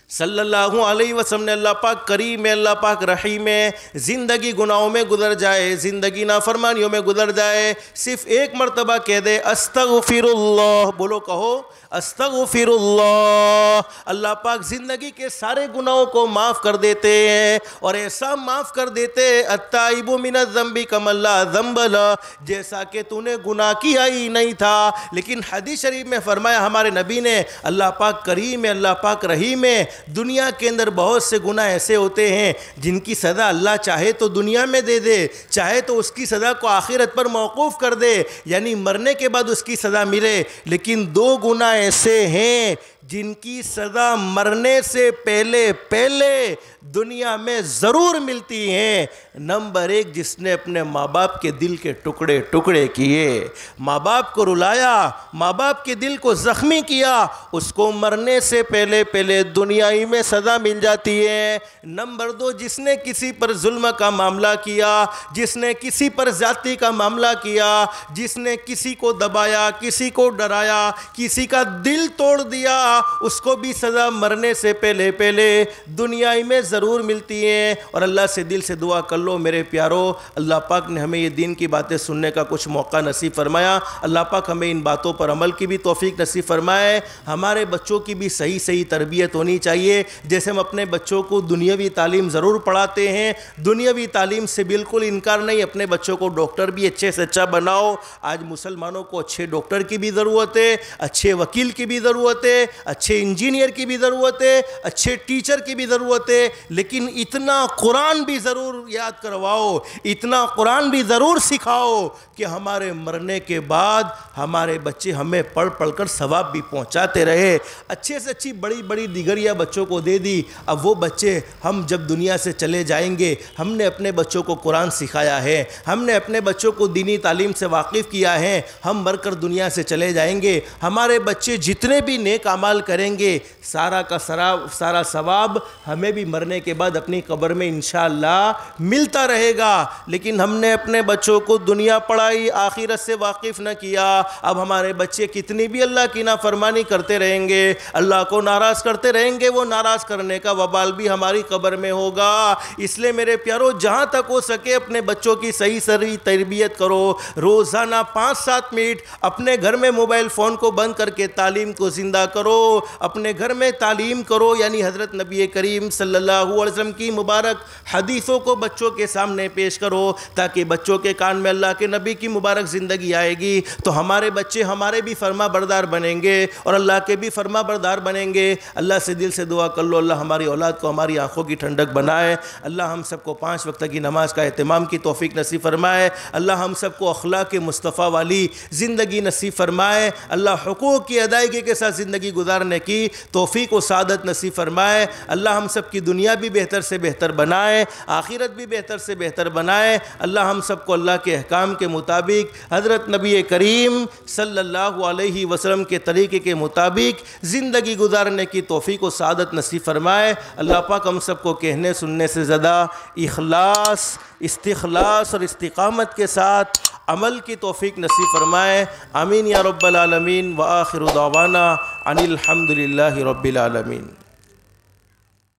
صلی اللہ علیہ وسلم نے، اللہ پاک کریم ہے، اللہ پاک رحیم ہے، زندگی گناہوں میں گزر جائے، زندگی نافرمانیوں میں گزر جائے، صرف ایک مرتبہ کہہ دے استغفر اللہ، بولو کہو استغفر اللہ، اللہ پاک زندگی کے سارے گناہوں کو معاف کر دیتے ہیں، اور ایسا معاف کر دیتے التائب من الذنب کما لا ذنب لہ، جیسا کہ تو نے گناہ کیا ہی نہیں تھا۔ لیکن حدیث شریف میں فرمایا ہمارے نبی نے، اللہ پاک کریم ہے، اللہ پاک رحیم ہے، دنیا کے اندر بہت سے گناہ ایسے ہوتے ہیں جن کی سزا اللہ چاہے تو دنیا میں دے دے، چاہے تو اس کی سزا کو آخرت پر موقوف کر دے، یعنی مرنے کے بعد اس کی سزا ملے، لیکن 2 گناہ ایسے ہیں جن کی سزا مرنے سے پہلے دنیا میں ضرور ملتی ہیں۔ نمبر 1، جس نے اپنے ماں باپ کے دل کے ٹکڑے ٹکڑے کیے، ماں باپ کو رلایا، ماں باپ کے دل کو زخمی کیا، اس کو مرنے سے پہلے دنیا ہی میں سزا مل جاتی ہے۔ نمبر 2، جس نے کسی پر ظلم کا معاملہ کیا، جس نے کسی پر زیادتی کا معاملہ کیا، جس نے کسی کو دبایا، کسی کو ڈرایا، کسی کا دل توڑ دیا، اس کو بھی سزا مرنے سے پہلے دنیا ہی میں ضرور ملتی ہیں۔ اور اللہ سے دل سے دعا کر لو میرے پیارو، اللہ پاک نے ہمیں یہ دین کی باتیں سننے کا کچھ موقع نصیب فرمایا، اللہ پاک ہمیں ان باتوں پر عمل کی بھی توفیق نصیب فرمائے۔ ہمارے بچوں کی بھی صحیح تربیت ہونی چاہیے، جیسے ہم اپنے بچوں کو دنیاوی تعلیم ضرور پڑھاتے ہیں، دنیاوی تعلیم سے بالکل انکار نہیں، اپنے بچوں کو ڈاکٹر بھی اچھے سے اچھا بناؤ۔ آج مسلمانوں کو اچھے ڈاکٹر کی بھی ضرورت ہے، اچھے وکیل کی بھی ضرورت ہے، اچھے انجینئر کی بھی ضرورت ہے، اچھے ٹیچر کی بھی ضرورت ہے، لیکن اتنا قرآن بھی ضرور یاد کرواؤ، اتنا قرآن بھی ضرور سکھاؤ کہ ہمارے مرنے کے بعد ہمارے بچے ہمیں پڑھ کر ثواب بھی پہنچاتے رہے۔ اچھے سے اچھی بڑی ڈگریاں بچوں کو دے دی، اب وہ بچے ہم جب دنیا سے چلے جائیں گے، ہم نے اپنے بچوں کو قرآن سکھایا ہے، ہم نے اپنے بچوں کو دینی تعلیم سے واقف کیا ہے، ہم مر کر دنیا سے چلے جائیں گے، ہمارے بچے جتنے بھی نیک اعمال کریں گے سارا کا سارا ثواب ہمیں بھی مرنے کے بعد اپنی قبر میں انشاءاللہ ملتا رہے گا۔ لیکن ہم نے اپنے بچوں کو دنیا پڑھائی، آخرت سے واقف نہ کیا، اب ہمارے بچے کتنی بھی اللہ کی نافرمانی کرتے رہیں گے، اللہ کو ناراض کرتے رہیں گے، وہ ناراض کرنے کا وبال بھی ہماری قبر میں ہوگا۔ اس لیے میرے پیارو، جہاں تک ہو سکے اپنے بچوں کی صحیح تربیت کرو، روزانہ 5-7 منٹ اپنے گھر میں موبائل فون کو بند کر کے تعلیم کو زندہ کرو، اپنے گھر میں تعلیم کرو، یعنی حضرت نبی کریم صلی اللہ علیہ وسلم کی مبارک حدیثوں کو بچوں کے سامنے پیش کرو، تاکہ بچوں کے کان میں اللہ کے نبی کی مبارک زندگی آئے گی تو ہمارے بچے ہمارے بھی فرما بردار بنیں گے اور اللہ کے بھی فرما بردار بنیں گے۔ اللہ سے دل سے دعا کر لو، اللہ ہماری اولاد کو ہماری آنکھوں کی ٹھنڈک بنائے، اللہ ہم سب کو 5 وقت کی نماز کا اہتمام کی توفیق نصیب فرمائے، اللہ ہم سب کو اخلاق مصطفیٰ والی زندگی نصیب فرمائے، اللہ حقوق کی ادائیگی کے ساتھ زندگی گزار گزارنے کی توفیق و سعادت نصیب فرمائے۔ اللہ ہم سب کی دنیا بھی بہتر سے بہتر بنائے، آخرت بھی بہتر سے بہتر بنائے۔ اللہ ہم سب کو اللہ کے احکام کے مطابق حضرت نبی کریم صلی اللہ علیہ وسلم کے طریقے کے مطابق زندگی گزارنے کی توفیق و سعادت نصیب فرمائے۔ اللہ پاک ہم سب کو کہنے سننے سے زیادہ اخلاص، استخلاص اور استقامت کے ساتھ عمل کی توفیق نصیب فرمائے۔ آمین یا رب العالمین۔ وآخر دعوانا ان الحمد للہ رب العالمین۔